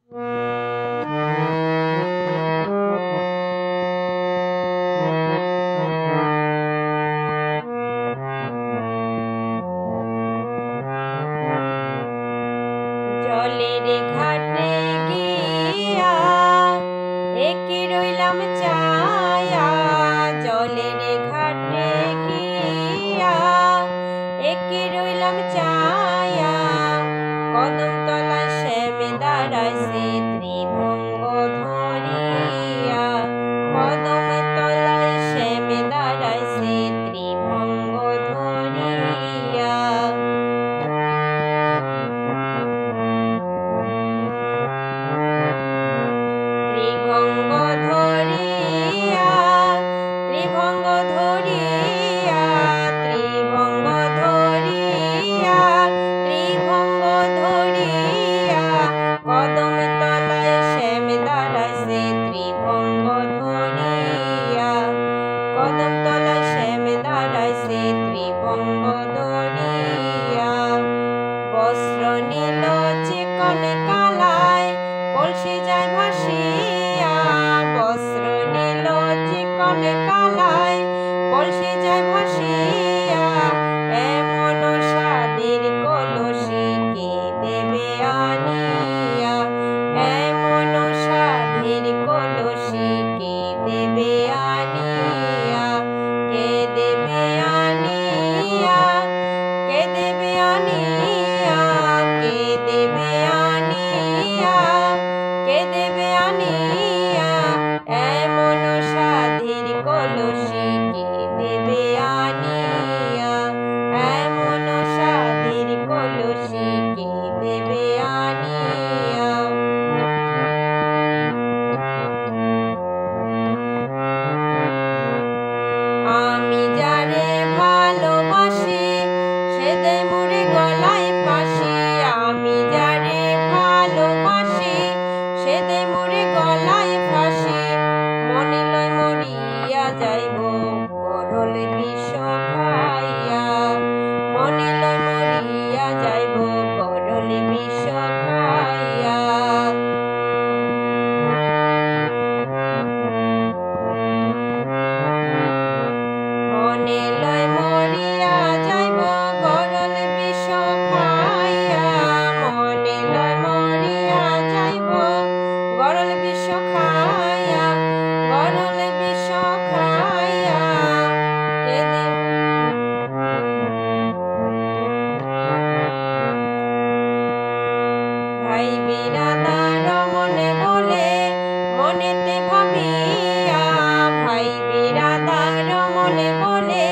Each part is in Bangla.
জলের ঘাটে গিয়া একি রইলাম চায়া, জলের ঘাটে গিয়া একি রইলাম চায়া। কদম তলায় শ্যাম দাঁড়াইছে ত্রিভঙ্গ ধরিয়া, কদম তলায় শ্যাম দাঁড়াইছে ত্রিভঙ্গ ধরিয়া। ত্রিভঙ্গ ধরিয়া, ত্রিভঙ্গ ধরিয়া, ত্রিভঙ্গ ধরিয়া, ত্রিভঙ্গ ধরিয়া। কদম তলায় শ্যাম দাঁড়াইছে ত্রিভঙ্গ ধরিয়া, কদম তলায় শ্যাম দাঁড়াইছে ত্রিভঙ্গ ধরিয়া। বস্ত্র নীল চিকন কালায় কলসি যায় ভাসিয়া, বস্ত্র নীল চিকন কালায় কলসি যায় ভাসিয়া। এমন স্বাদের কলসি কে দেবে আনিয়া, এমন স্বাদের কলসি কে দেবে আনিয়া, কে দেবে আনিয়া, কে দেবে আনিয়া, কে দেবে আনিয়া, কে দেবে আনিয়া। এমন স্বাদের কলসি কে দেবে আনিয়া, এমন স্বাদের কলসি কে দেবে আনিয়া। আমি যারে ভালোবাসি সে দেয় মোরে গলায় ফাঁসি, আমি যারে ভালোবাসি সে দেয় মোরে গলায় ফাঁসি। মনে লয় মরিয়া যাইব গরল বিষ খাইয়া, মনে লয় মরিয়া যাইব গরল বিষ খাইয়া। মনে লয় মরিয়া যাইব গরল বিষ খাইয়া, মনে লয় মরিয়া যাইব গরল বিষ খাইয়া, গরল বিষ খাইয়া। কে ভাই বিরাদার মনে বলে মনেতে ভাবিয়া, ভাই বিরাদার মনে বলে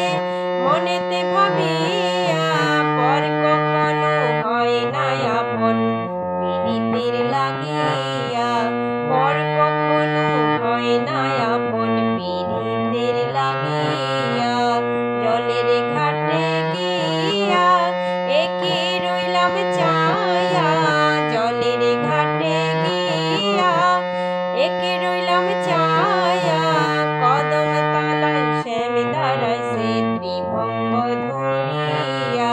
মনেতে ভাবিয়া। পর কখনো হয় না আপন পীড়িতের লাগিয়া, পর কখনো হয় না আপন পীড়িতের লাগিয়া। জলের ঘাটে গিয়া একি রইলাম চায়া, জলের ঘাটে গিয়া একি রইলাম চায়া। কদম তলায় শ্যাম দাঁড়াইছে ত্রিভঙ্গ ধরিয়া,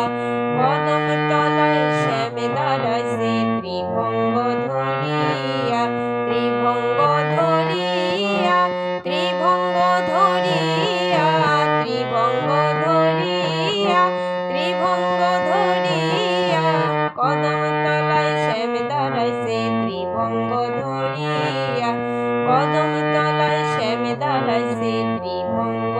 কদম তলায় শ্যাম দাঁড়াইছে ত্রিভঙ্গ ধরিয়া। ত্রিভঙ্গ ধরিয়া, ত্রিভঙ্গ ধরিয়া, ত্রিভঙ্গ ধরিয়া, ত্রিভঙ্গ ধরিয়া। কদম তলায় শ্যাম দাঁড়াইছে ত্রিভঙ্গ ধরিয়া, কদম তলায় শ্যাম দাঁড়াইছে ত্রিভঙ্গ